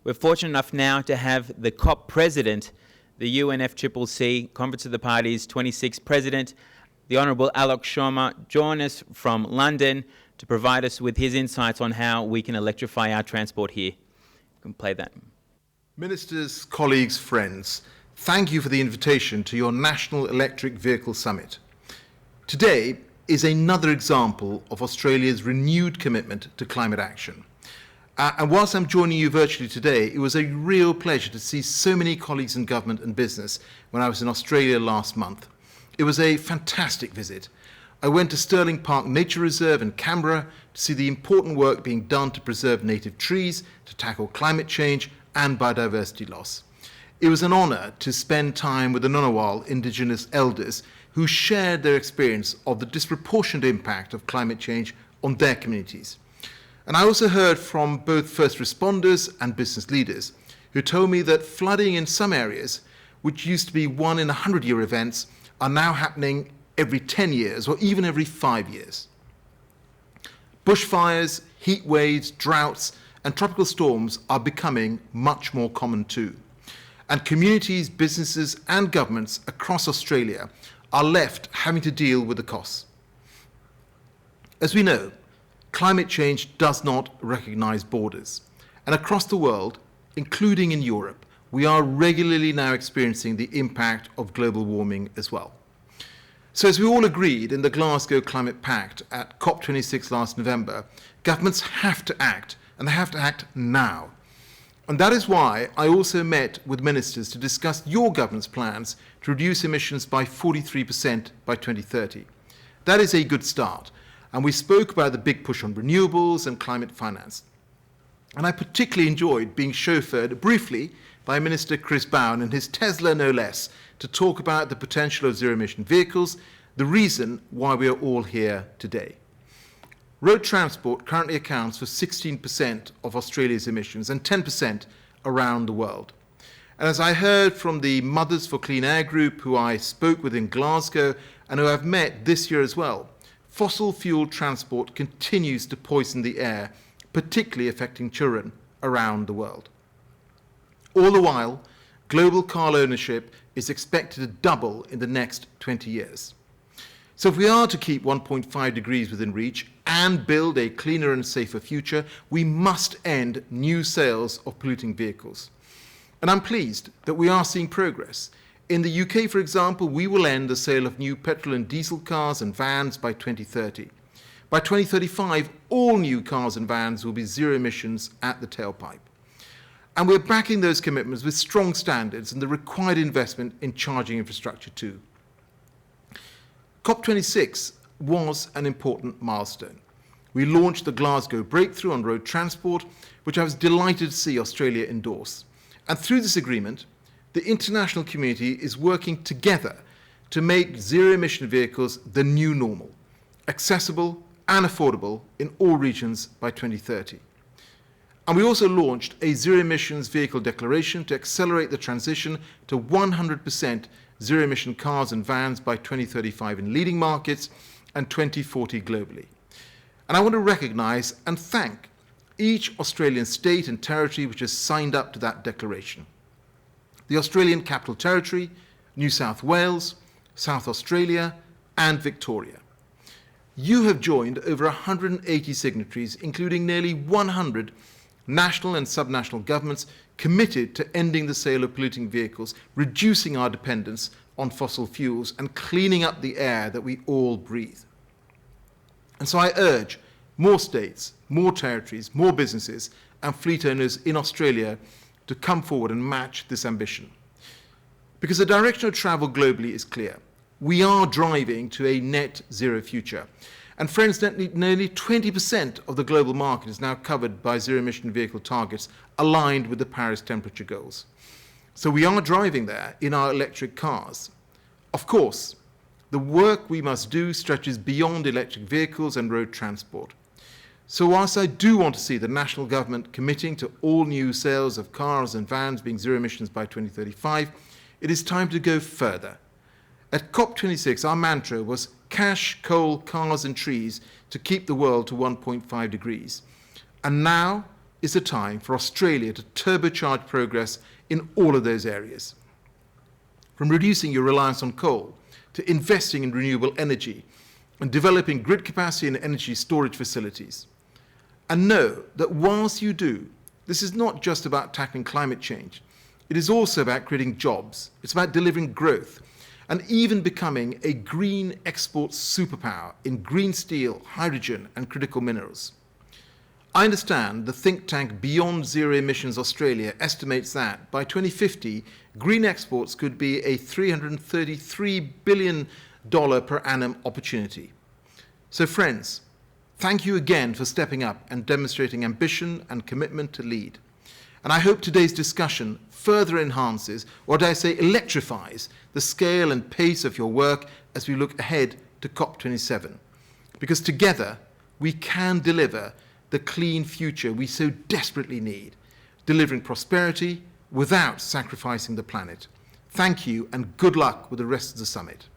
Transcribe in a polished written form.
We're fortunate enough now to have the COP president, the UNFCCC, Conference of the Parties 26th president, the Honourable Alok Sharma, join us from London to provide us with his insights on how we can electrify our transport here. You can play that. Ministers, colleagues, friends, thank you for the invitation to your National Electric Vehicle Summit. Today is another example of Australia's renewed commitment to climate action. And whilst I'm joining you virtually today, it was a real pleasure to see so many colleagues in government and business when I was in Australia last month. It was a fantastic visit. I went to Stirling Park Nature Reserve in Canberra to see the important work being done to preserve native trees, to tackle climate change and biodiversity loss. It was an honour to spend time with the Ngunnawal Indigenous elders who shared their experience of the disproportionate impact of climate change on their communities. And I also heard from both first responders and business leaders who told me that flooding in some areas, which used to be 1 in 100-year events, are now happening every 10 years or even every 5 years. Bushfires, heat waves, droughts, and tropical storms are becoming much more common too. And communities, businesses, and governments across Australia are left having to deal with the costs. As we know, climate change does not recognise borders. And across the world, including in Europe, we are regularly now experiencing the impact of global warming as well. So as we all agreed in the Glasgow Climate Pact at COP26 last November, governments have to act, and they have to act now. And that is why I also met with ministers to discuss your government's plans to reduce emissions by 43% by 2030. That is a good start. And we spoke about the big push on renewables and climate finance. And I particularly enjoyed being chauffeured briefly by Minister Chris Bowen and his Tesla no less to talk about the potential of zero-emission vehicles, the reason why we are all here today. Road transport currently accounts for 16% of Australia's emissions and 10% around the world. And as I heard from the Mothers for Clean Air group who I spoke with in Glasgow and who I've met this year as well, fossil fuel transport continues to poison the air, particularly affecting children around the world. All the while, global car ownership is expected to double in the next 20 years. So if we are to keep 1.5 degrees within reach and build a cleaner and safer future, we must end new sales of polluting vehicles. And I'm pleased that we are seeing progress. In the UK, for example, we will end the sale of new petrol and diesel cars and vans by 2030. By 2035, all new cars and vans will be zero emissions at the tailpipe. And we're backing those commitments with strong standards and the required investment in charging infrastructure too. COP26 was an important milestone. We launched the Glasgow Breakthrough on Road Transport, which I was delighted to see Australia endorse. And through this agreement, the international community is working together to make zero-emission vehicles the new normal, accessible and affordable in all regions by 2030. And we also launched a zero-emissions vehicle declaration to accelerate the transition to 100% zero-emission cars and vans by 2035 in leading markets and 2040 globally. And I want to recognise and thank each Australian state and territory which has signed up to that declaration. The Australian Capital Territory, New South Wales, South Australia, and Victoria. You have joined over 180 signatories, including nearly 100 national and subnational governments committed to ending the sale of polluting vehicles, reducing our dependence on fossil fuels, and cleaning up the air that we all breathe. And so I urge more states, more territories, more businesses, and fleet owners in Australia to come forward and match this ambition. Because the direction of travel globally is clear. We are driving to a net zero future. And friends, nearly 20% of the global market is now covered by zero-emission vehicle targets aligned with the Paris temperature goals. So we are driving there in our electric cars. Of course, the work we must do stretches beyond electric vehicles and road transport. So whilst I do want to see the national government committing to all new sales of cars and vans being zero emissions by 2035, it is time to go further. At COP26, our mantra was cash, coal, cars and trees to keep the world to 1.5 degrees. And now is the time for Australia to turbocharge progress in all of those areas. From reducing your reliance on coal to investing in renewable energy and developing grid capacity and energy storage facilities. And know that whilst you do, this is not just about tackling climate change. It is also about creating jobs. It's about delivering growth and even becoming a green export superpower in green steel, hydrogen, and critical minerals. I understand the think tank Beyond Zero Emissions Australia estimates that by 2050, green exports could be a $333 billion per annum opportunity. So friends, thank you again for stepping up and demonstrating ambition and commitment to lead. And I hope today's discussion further enhances, or dare I say electrifies, the scale and pace of your work as we look ahead to COP27. Because together we can deliver the clean future we so desperately need, delivering prosperity without sacrificing the planet. Thank you and good luck with the rest of the summit.